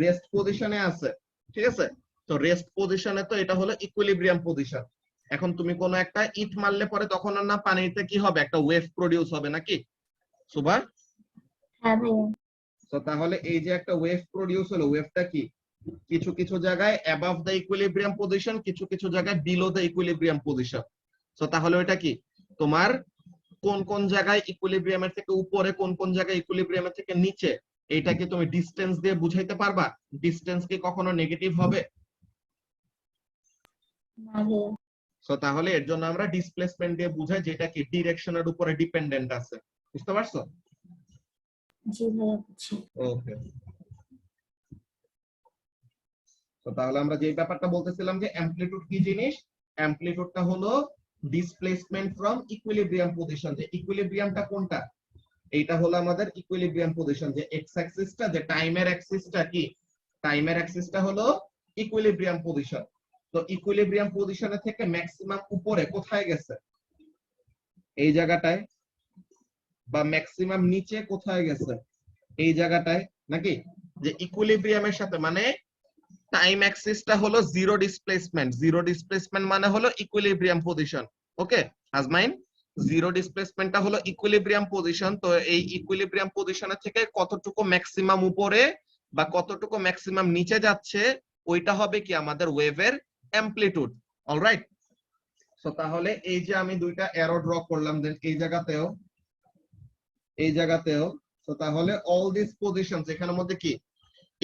রেস্ট পজিশনে আছে, ঠিক আছে, তো রেস্ট পজিশনে তো এটা হলো ইকুইলিব্রিয়াম পজিশন। এখন তুমি কোন একটা ইট মারলে পরে তখন না পানিতে কি হবে? একটা ওয়েভ প্রডিউস হবে নাকি সুভা? হ্যাঁ ভাইয়া। তো তাহলে এই যে একটা ওয়েভ প্রডিউস হলো, ওয়েভটা কি কিছু কিছু জায়গায় অ্যাবাভ দ্য ইকুইলিব্রিয়াম পজিশন, কিছু কিছু জায়গায় বিলো দ্য ইকুইলিব্রিয়াম পজিশন। তো তাহলে ওটা কি তোমার কোন কোন জায়গায় ইকুইলিব্রিয়ামের থেকে উপরে, কোন কোন জায়গায় ইকুইলিব্রিয়ামের থেকে নিচে, এইটা কি তুমি ডিসটেন্স দিয়ে বুঝাইতে পারবা? ডিসটেন্স কি কখনো নেগেটিভ হবে? না ভাইয়া। সো তাহলে এর জন্য আমরা ডিসপ্লেসমেন্ট দিয়ে বুঝাই, যেটা কি ডিরেকশনের উপরে ডিপেন্ডেন্ট আছে। বুঝতে পারছো? জি ভাইয়া বুঝছি। ওকে, তো তাহলে আমরা যে ব্যাপারটা বলতেছিলাম যে অ্যামপ্লিটিউড কি জিনিস, অ্যামপ্লিটিউডটা হলো ডিসপ্লেসমেন্ট ফ্রম ইকুইলিব্রিয়াম পজিশন। যে ইকুইলিব্রিয়ামটা কোনটা? এইটা হলো আমাদের ইকুইলিব্রিয়াম পজিশন। যে এক্স অ্যাক্সিসটা, যে টাইমের অ্যাক্সিসটা কি? টাইমের অ্যাক্সিসটা হলো ইকুইলিব্রিয়াম পজিশন। তো ইকুইলিব্রিয়াম পজিশনে থেকে ম্যাক্সিমাম উপরে কোথায় গেছে? এই জায়গাটায়। বা ম্যাক্সিমাম নিচে কোথায় গেছে? এই জায়গাটায় নাকি? যে ইকুইলিব্রিয়ামের সাথে মানে টাইম অ্যাক্সিসটা হলো জিরো ডিসপ্লেসমেন্ট। জিরো ডিসপ্লেসমেন্ট মানে হলো ইকুইলিব্রিয়াম পজিশন। ওকে আজমাইন, জিরো ডিসপ্লেসমেন্টটা হলো ইকুইলিব্রিয়াম পজিশন। তো এই ইকুইলিব্রিয়াম পজিশনের থেকে কতটুকু ম্যাক্সিমাম উপরে বা কতটুকু ম্যাক্সিমাম নিচে যাচ্ছে, ওইটা হবে কি আমাদের ওয়েভের অ্যামপ্লিটিউড। অলরাইট, সো তাহলে এই যে আমি দুইটা অ্যারো ড্র করলাম, দেন এই জায়গাতেও, এই জায়গাতেও। তো তাহলে অল দিস পজিশনস এখানের মধ্যে কি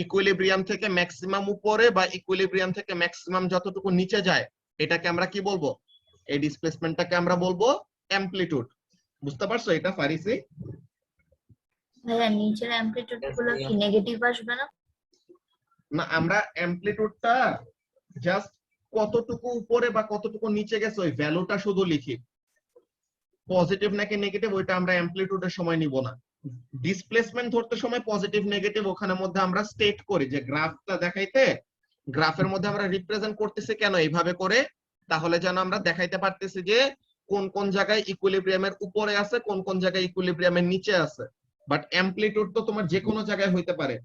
ইকুইলিব্রিয়াম থেকে ম্যাক্সিমাম উপরে বা ইকুইলিব্রিয়াম থেকে ম্যাক্সিমাম যতটুকু নিচে যায়, এটাকে আমরা কি বলবো? এই ডিসপ্লেসমেন্টটাকে আমরা বলবো অ্যামপ্লিটিউড। বুঝতে পারছো এটা ফারিসি? ভাইয়া নিচের অ্যামপ্লিটিউড গুলো কি নেগেটিভ আসবে না? না, আমরা অ্যামপ্লিটিউডটা জাস্ট কতটুকু উপরে বা কতটুকু নিচে গেছে ওই ভ্যালুটা শুধু লিখি। পজিটিভ নাকি নেগেটিভ ওইটা আমরা অ্যামপ্লিটিউডের সময় নিব না। ডিসপ্লেসমেন্ট ধরতে সময় পজিটিভ নেগেটিভ ওখানের মধ্যে আমরা স্টেট করি, যে গ্রাফটা দেখাইতে গ্রাফের মধ্যে আমরা রিপ্রেজেন্ট করতেছি কেন এইভাবে করে, তাহলে যেন আমরা দেখাইতে পারতেছি যে কোন কোন জায়গায় ইকুইলিব্রিয়ামের উপরে আছে, কোন কোন জায়গায় ইকুইলিব্রিয়ামের নিচে আছে। বাট অ্যামপ্লিটিউড তো তোমার যে কোনো জায়গায় হইতে পারে,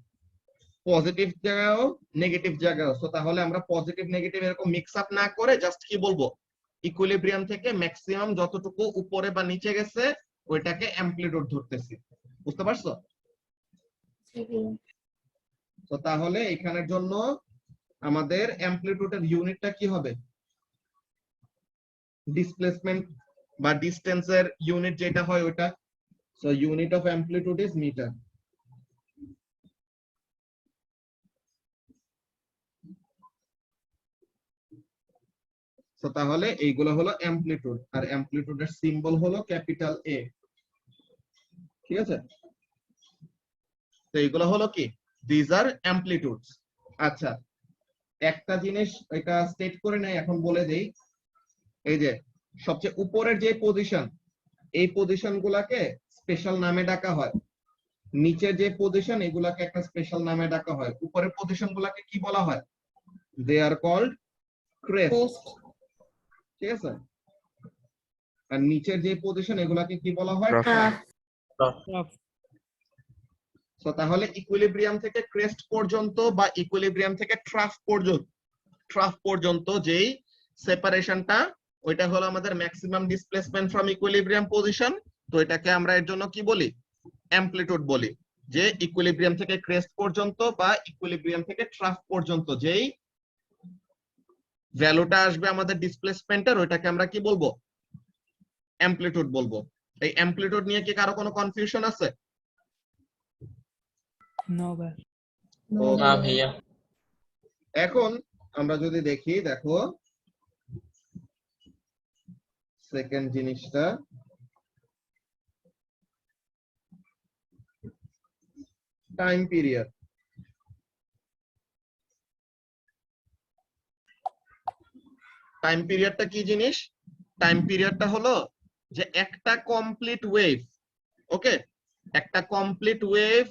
পজিটিভ জায়গায়ও নেগেটিভ জায়গায়ও। তো তাহলে আমরা পজিটিভ নেগেটিভ এরকম মিক্স আপ না করে জাস্ট কি বলবো, ইকুইলিব্রিয়াম থেকে ম্যাক্সিমাম যতটুকু উপরে বা নিচে গেছে ওইটাকে অ্যামপ্লিটিউড ধরতেছি। বুঝতে পারছো? তো তাহলে এখানের জন্য আমাদের অ্যামপ্লিটিউডের ইউনিটটা কি হবে? ডিসপ্লেসমেন্ট বা ডিসটেন্সের ইউনিট যেটা হয় ওটা। So unit of amplitude is metre. তো তাহলে এইগুলো হলো অ্যামপ্লিটিউড, আর অ্যামপ্লিটিউডের সিম্বল হলো ক্যাপিটাল এ। ঠিক আছে, তো এইগুলো হলো কি? This are amplitudes. আচ্ছা, একটা জিনিস এটা স্টেট করে নেই, এখন বলে দেই। এই যে সবচেয়ে উপরের যে পজিশন, এই পজিশন গুলাকে স্পেশাল নামে ডাকা হয়। নিচের যে পজিশন এগুলাকে একটা স্পেশাল নামে ডাকা হয়। উপরের পজিশন গুলাকে কি বলা হয়? দে আর কল্ড ক্রেস্ট, ঠিক আছে? আর নিচের যে পজিশন এগুলাকে কি বলা হয়? Trough. সো তাহলে ইকুইলিব্রিয়াম থেকে ক্রেস্ট পর্যন্ত বা ইকুইলিব্রিয়াম থেকে ট্রাফ পর্যন্ত যেই সেপারেশনটা, ওইটা হলো আমাদের maximum displacement from equilibrium position. তো এটাকে আমরা এর জন্য কি বলি? অ্যামপ্লিটিউড বলি। যে ইকুইলিব্রিয়াম থেকে ক্রেস্ট পর্যন্ত বা ইকুইলিব্রিয়াম থেকে ট্রাফ পর্যন্ত যেই ভ্যালুটা আসবে আমাদের ডিসপ্লেসমেন্টের, ওইটাকে আমরা কি বলবো? অ্যামপ্লিটিউড বলবো। এই অ্যামপ্লিটিউড নিয়ে কি কারো কোনো কনফিউশন আছে? নো ভাই। না ভাইয়া। এখন আমরা যদি দেখি, দেখো সেকেন্ড জিনিসটা, টাইম পিরিয়ড। টাইম পিরিয়ডটা কি জিনিস? টাইম পিরিয়ডটা হলো যে একটা কমপ্লিট ওয়েভ, ওকে, একটা কমপ্লিট ওয়েভ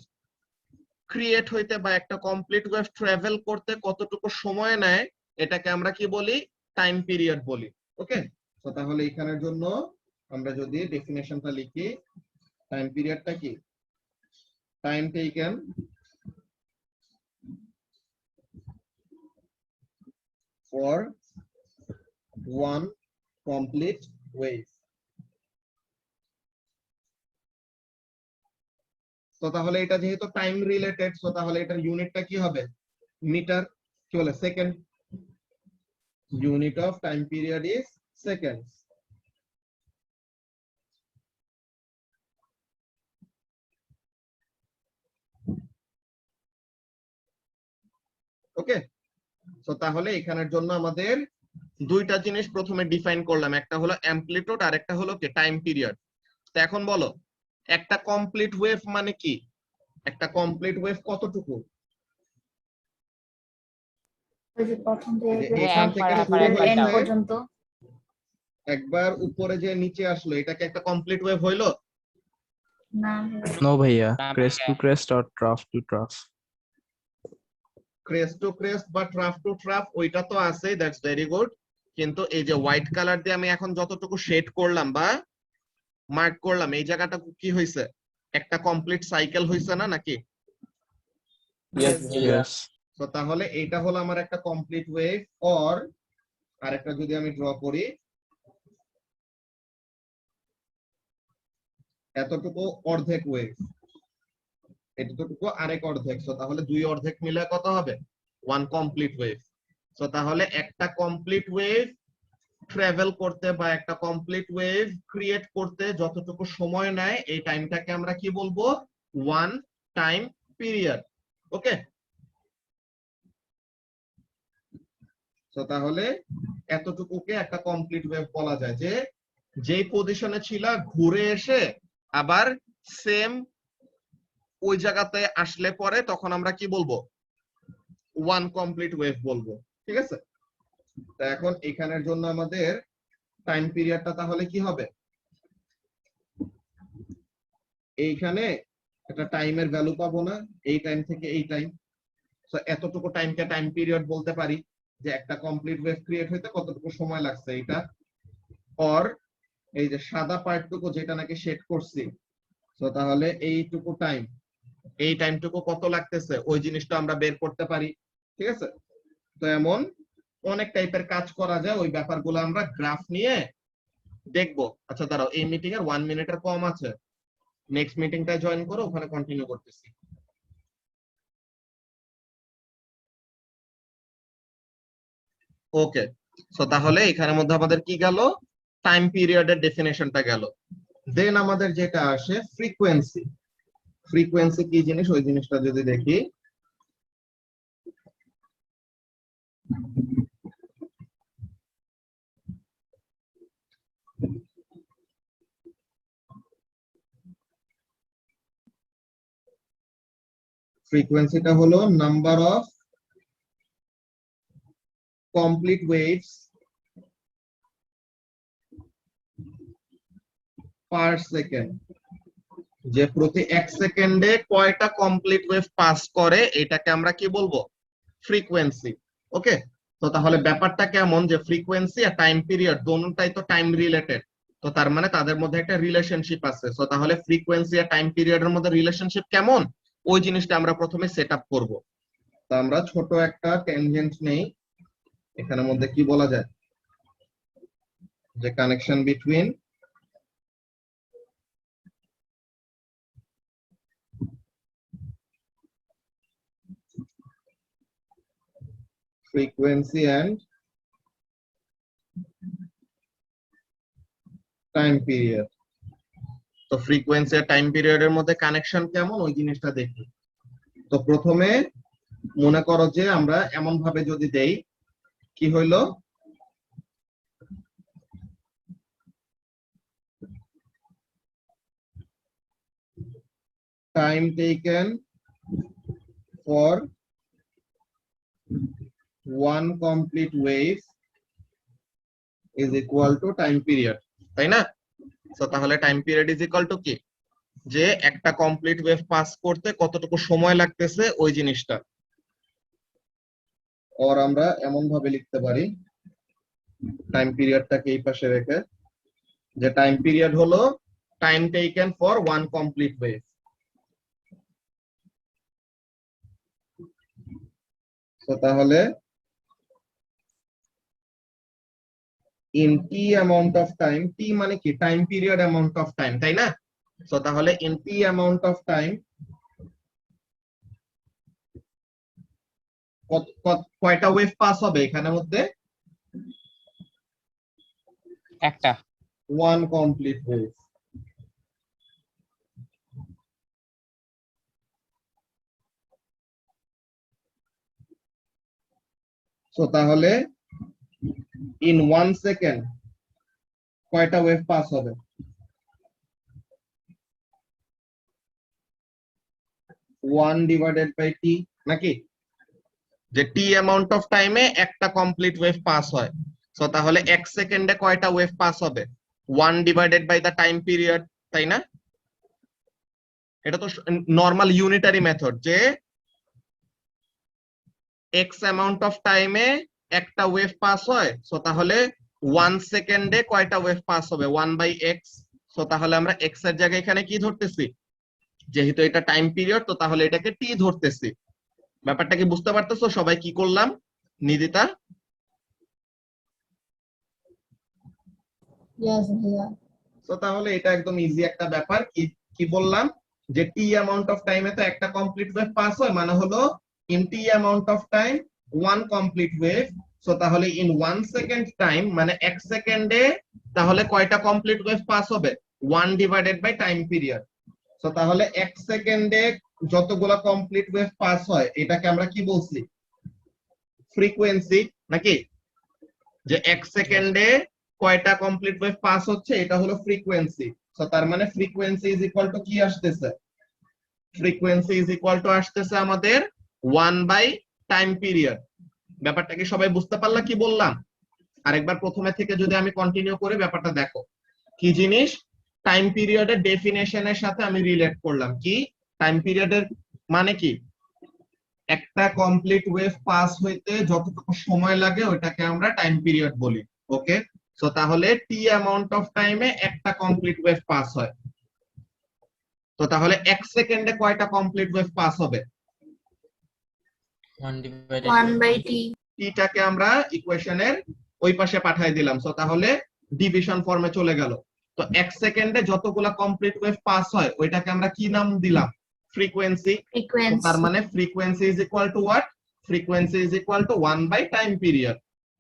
ক্রিয়েট হইতে বা একটা কমপ্লিট ওয়েভ ট্রাভেল করতে কতটুকু সময় নেয়, এটাকে আমরা কি বলি? টাইম পিরিয়ড বলি। ওকে, তো তাহলে এখানের জন্য আমরা যদি ডেফিনেশনটা লিখি, টাইম পিরিয়ডটা কি? Time taken for one complete wave. তো তাহলে এটা যেহেতু টাইম রিলেটেড, তো তাহলে এটার ইউনিটটা কি হবে? মিটার, কি বলে? Second. Unit of time period is second. Okay, তো তাহলে এখানের জন্য আমাদের দুইটা জিনিস প্রথমে ডিফাইন করলাম, একটা হলো অ্যামপ্লিটিউড আর একটা হলো কি? Time period. তো এখন বলো, একটা কমপ্লিট ওয়েভ মানে কি? একটা কমপ্লিট ওয়েভ কতটুকু? ওই যে প্রথম থেকে এখান থেকে শুরু এন্ড হয়েছে, পর্যন্ত একবার উপরে যে নিচে আসলো, এটাকে একটা কমপ্লিট ওয়েভ হইলো? না নো ভাইয়া, না ক্রেস্ট টু ভাইয়া। Crest or trough to trough. Crest to crest বা ট্রাফ টু ট্রাফ ওইটা তো আছেই, দ্যাটস ভেরি গুড। কিন্তু এই যে হোয়াইট কালার দিয়ে আমি এখন যতটুকু শেড করলাম বা মার্ক করলাম, এই জায়গাটা কি হয়েছে? একটা কমপ্লিট সাইকেল হয়েছে না নাকি? ইয়েস ভাইয়া। ইয়েস। তো তাহলে এইটা হলো আমার একটা কমপ্লিট ওয়েভ। অর আরেকটা যদি আমি ড্র করি, এতটুকু অর্ধেক ওয়েভ, এতটুকু আরেক অর্ধেক। সো তাহলে দুই অর্ধেক মিলে কত হবে? One complete wave. সো তাহলে একটা কমপ্লিট ওয়েভ ট্রাভেল করতে বা একটা কমপ্লিট ওয়েভ ক্রিয়েট করতে যতটুকু সময় নেয়, এই টাইমটাকে আমরা কি বলবো? One time period. ওকে, তো তাহলে এতটুকুকে একটা কমপ্লিট ওয়েভ বলা যায়। যে যেই পজিশনে ছিল ঘুরে এসে আবার সেম ওই জায়গাতে আসলে পরে তখন আমরা কি বলবো? ওয়ান কমপ্লিট ওয়েভ বলবো। ঠিক আছে, তো এখন এখানের জন্য আমাদের টাইম পিরিয়ডটা তাহলে কি হবে? এইখানে একটা টাইমের ভ্যালু পাবো না, এই টাইম থেকে এই টাইম। তো এতটুকু টাইমকে টাইম পিরিয়ড বলতে পারি, যে একটা কমপ্লিট ওয়েভ ক্রিয়েট হইতে কতটুকু সময় লাগছে এটা। অর এই যে সাদা পার্টটুকু যেটা নাকি শেড করছি, তো তাহলে এইটুকু টাইম, এই টাইমটুকু কত লাগতেছে, ওই জিনিসটা আমরা বের করতে পারি। ঠিক আছে, তো এমন অনেক টাইপের কাজ করা যায়, ওই ব্যাপারগুলো আমরা গ্রাফ নিয়ে দেখবো। আচ্ছা দাঁড়াও, এই মিটিং এর 1 মিনিটের কম আছে, নেক্সট মিটিংটায় জয়েন করো, ওখানে কন্টিনিউ করতেছি। ওকে, সো তাহলে এখানের মধ্যে আমাদের কি গেল? টাইম পিরিয়ডের ডেফিনেশনটা গেল। দেন আমাদের যেটা আসে ফ্রিকোয়েন্সি। ফ্রিকোয়েন্সি কি জিনিস, ওই জিনিসটা যদি দেখি, ফ্রিকোয়েন্সিটা হলো number of complete waves per second, যে প্রতি 1 সেকেন্ডে কয়টা কমপ্লিট ওয়েভ পাস করে এটাকে আমরা কি বলবো? ফ্রিকোয়েন্সি। ওকে, তো তাহলে ব্যাপারটা কেমন যে ফ্রিকোয়েন্সি আর টাইম পিরিয়ড দুটোটাই তো টাইম রিলেটেড, তো তার মানে তাদের মধ্যে একটা রিলেশনশিপ আছে। সো তাহলে ফ্রিকোয়েন্সি আর টাইম পিরিয়ডের মধ্যে রিলেশনশিপ কেমন ওই জিনিসটা আমরা প্রথমে সেট আপ করবো। তো আমরা ছোট একটা ট্যানজেন্ট নেই, এখানের মধ্যে কি বলা যায় যে connection between frequency and time period। তো ফ্রিকোয়েন্সি আর টাইম পিরিয়ডের মধ্যে কানেকশন কেমন ওই জিনিসটা দেখি। তো প্রথমে মনে করো যে আমরা এমন ভাবে যদি দেই, কি হইলো, time taken for one complete wave is equal to time period, তাই না? সো তাহলে time period is equal two কি, যে একটা কমপ্লিট ওয়েভ পাস করতে কতটুকু সময় লাগতেছে ওই জিনিসটা। আর আমরা এমন ভাবে লিখতে পারি টাইম পিরিয়ডটাকে এই পাশে রেখে, যে টাইম পিরিয়ড হলো time taken for one complete wave. তো তাহলে in t amount of time, t মানে কি time period amount of time, তাই না? সো তাহলে in t amount of time কয়টা ওয়েভ পাস হবে এখানের মধ্যে? একটা। one complete wave। সো তাহলে in 1 সেকেন্ড কয়টা ওয়েভ পাস হবে? 1 ডিভাইডেড বাই টি, নাকি? যে টি অ্যামাউন্ট অফ টাইমে একটা কমপ্লিট ওয়েভ পাস হয়। সো তাহলে 1 সেকেন্ডে কয়টা ওয়েভ পাস হবে? 1 divided by the time period, তাই না? এটা তো নরমাল ইউনিটারি মেথড, যে x অ্যামাউন্ট অফ টাইমে একটা ওয়েভ পাস হয়। সো তাহলে 1 সেকেন্ডে কয়টা ওয়েভ পাস হবে? 1 বাই x। সো তাহলে আমরা x এর জায়গায় এখানে কি ধরতেছি, যেহেতু এটা টাইম পিরিয়ড, তো তাহলে এটাকে t ধরতেছি। ব্যাপারটা কি বুঝতে পারতেছো সবাই কি করলাম? নিদিতা? তো তাহলে এটা একদম ইজি একটা ব্যাপার। কি বললাম, যে টি অ্যামাউন্ট অফ টাইমে তো একটা কমপ্লিট ওয়েভ পাস হয়, মানে হলো in T amount of time one complete wave. So তাহলে ইন 1 সেকেন্ড টাইম মানে 1 সেকেন্ডে তাহলে কয়টা কমপ্লিট ওয়েভ পাস হবে? 1 divided by time period. So তাহলে 1 সেকেন্ডে যতগুলা কমপ্লিট ওয়েভ পাস হয় এটাকে আমরা কি বলছি? ফ্রিকোয়েন্সি, নাকি? যে 1 সেকেন্ডে কয়টা কমপ্লিট ওয়েভ পাস হচ্ছে এটা হলো ফ্রিকোয়েন্সি। সো তার মানে ফ্রিকোয়েন্সি ইজ ইকুয়াল টু কি আসতেছে? ফ্রিকোয়েন্সি ইজ ইকুয়াল টু আসতেছে আমাদের 1 বাই টাইম পিরিয়ড। ব্যাপারটা কি সবাই বুঝতে পারলা কি বললাম? আরেকবার প্রথমে থেকে যদি আমি কন্টিনিউ করি, ব্যাপারটা দেখো কি জিনিস। টাইম পিরিয়ডের ডেফিনেশনের সাথে আমি রিলেট করলাম। কি টাইম পিরিয়ডের মানে কি? একটা কমপ্লিট ওয়েভ পাস হইতে যতটুকু সময় লাগে ওইটাকে আমরা টাইম পিরিয়ড বলি। ওকে, সো তাহলে টি অ্যামাউন্ট অফ টাইমে একটা কমপ্লিট ওয়েভ পাস হয়। তো তাহলে 1 সেকেন্ডে কয়টা কমপ্লিট ওয়েভ পাস হবে? 1 বাই টি। টিটাকে আমরা ইকুয়েশনের ওই পাশে পাঠিয়ে দিলাম। সো তাহলে ডিভিশন ফর্মে চলে গেল। তো 1 সেকেন্ডে যতগুলা কমপ্লিট ওয়েভ পাস হয় ওইটাকে আমরা কি নাম দিলাম? ফ্রিকোয়েন্সি। তার মানে frequency is equal to what? Frequency is equal to 1 by time period.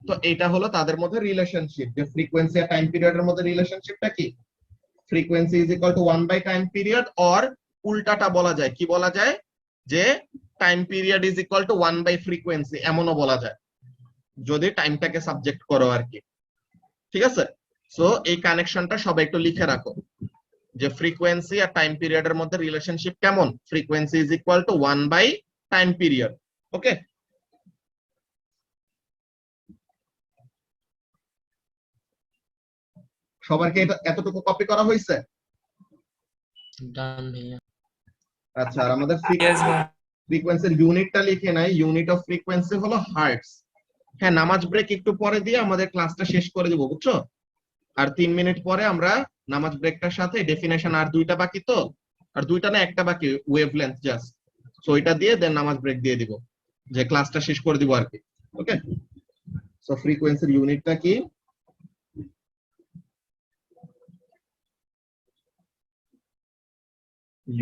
তো এটা হলো তাদের মধ্যে রিলেশনশিপ, যে ফ্রিকোয়েন্সি আর টাইম পিরিয়ডের মধ্যে রিলেশনশিপটা কি? Frequency is equal to 1 by time period. Or উল্টাটা বলা যায়, কি বলা যায়? যে time period is equal to 1 by frequency, এমনও বলা যায় যদি টাইমটাকে সাবজেক্ট করো আর কি। ঠিক আছে? সো এই কানেকশনটা সবাই একটু লিখে রাখো, যে ফ্রিকোয়েন্সি আর টাইম পিরিয়ডের মধ্যে রিলেশনশিপ কেমন? Frequency is equal to 1 by time period. Okay, সবার কি এটা এতটুকু কপি করা হয়েছে? ডান ভাইয়া। আচ্ছা, আর আমাদের Yes, ভাইয়া। ফ্রিকোয়েন্সির ইউনিটটা লিখে নাই। ইউনিট অফ ফ্রিকোয়েন্সি হলো হার্টস। হ্যাঁ, নামাজ ব্রেক একটু পরে দিয়ে আমাদের ক্লাসটা শেষ করে দিব, বুঝছো? আর 3 মিনিট পরে আমরা নামাজ ব্রেকটার সাথে ডেফিনেশন, আর দুইটা বাকি তো, আর দুইটা না একটা বাকি, ওয়েভলেন্থ জাস্ট, সো এটা দিয়ে দেন নামাজ ব্রেক দিয়ে দিব, যে ক্লাসটা শেষ করে দিব আর কি। ওকে, সো ফ্রিকোয়েন্সির ইউনিটটা কি?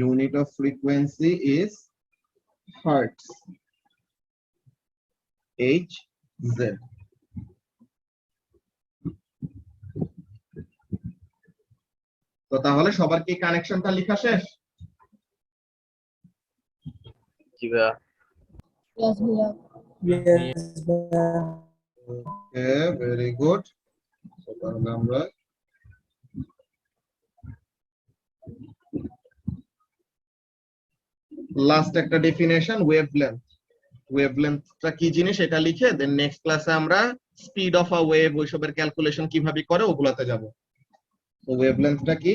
Unit of frequency is hertz. Hz. তো তাহলে সবার কি কানেকশনটা লেখা শেষ? জি ভাইয়া। ওকে, ভেরি গুড। তাহলে আমরা লাস্ট একটা ডেফিনেশন, ওয়েভলেন্থ। ওয়েভলেন্থটা কি জিনিস এটা লিখে দেন নেক্সট ক্লাসে আমরা স্পিড অফ আ ওয়েভ ওইসবের ক্যালকুলেশন কিভাবে করে ওগুলাতে যাব। তো ওয়েভলেন্থটা কি?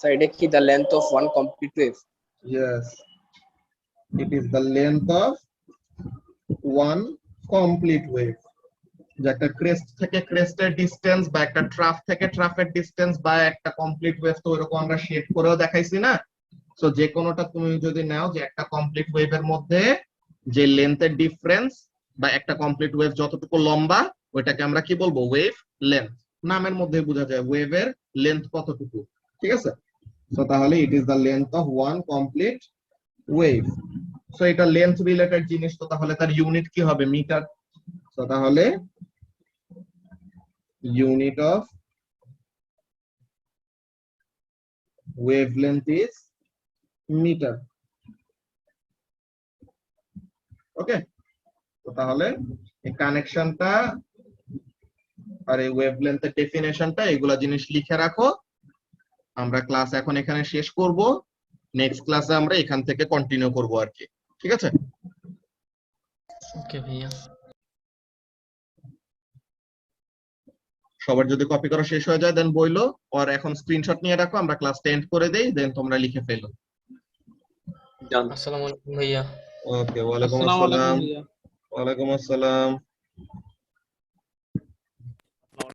So এটা কি the length of one complete wave? Yes, it is the length of one complete wave. যে একটা ক্রেস্ট থেকে ক্রেস্টের ডিসটেন্স বা একটা ট্রাফ থেকে ট্রাফের ডিসটেন্স বা একটা কমপ্লিট ওয়েভ, তো এরকম আমরা শেড করেও দেখাইছি না? সো যে কোনোটা তুমি যদি নাও, যে একটা কমপ্লিট ওয়েভের মধ্যে যে লেন্থের ডিফারেন্স বা একটা কমপ্লিট ওয়েভ যতটুকু লম্বা, ওইটাকে আমরা কি বলবো? Wave length. নামের মধ্যে বোঝা যায় ওয়েভের লেন্থ কতটুকু, ঠিক আছে? তো তাহলে it is the length of one complete wave. So এটা লেন্থ রিলেটেড জিনিস, তো তাহলে তার ইউনিট কি হবে? মিটার। তো তাহলে unit of wavelength is meter. ওকে, তো তাহলে এই কানেকশনটা আর এই ওয়েভলেন্থের ডেফিনেশনটা, এগুলা জিনিস লিখে রাখো। আমরা ক্লাস এখন এখানে শেষ করব, নেক্সট ক্লাসে আমরা এখান থেকে কন্টিনিউ করব আর কি, ঠিক আছে? ওকে ভাইয়া। সবার যদি কপি করা শেষ হয়ে যায় দেন বইলো, আর এখন স্ক্রিনশট নিয়ে রাখো, আমরা ক্লাসটা এন্ড করে দেই, দেন তোমরা লিখে ফেলো। আসসালামু আলাইকুম ভাইয়া। ওকে, ওয়ালাইকুম আসসালাম। ওয়ালাইকুম আসসালাম।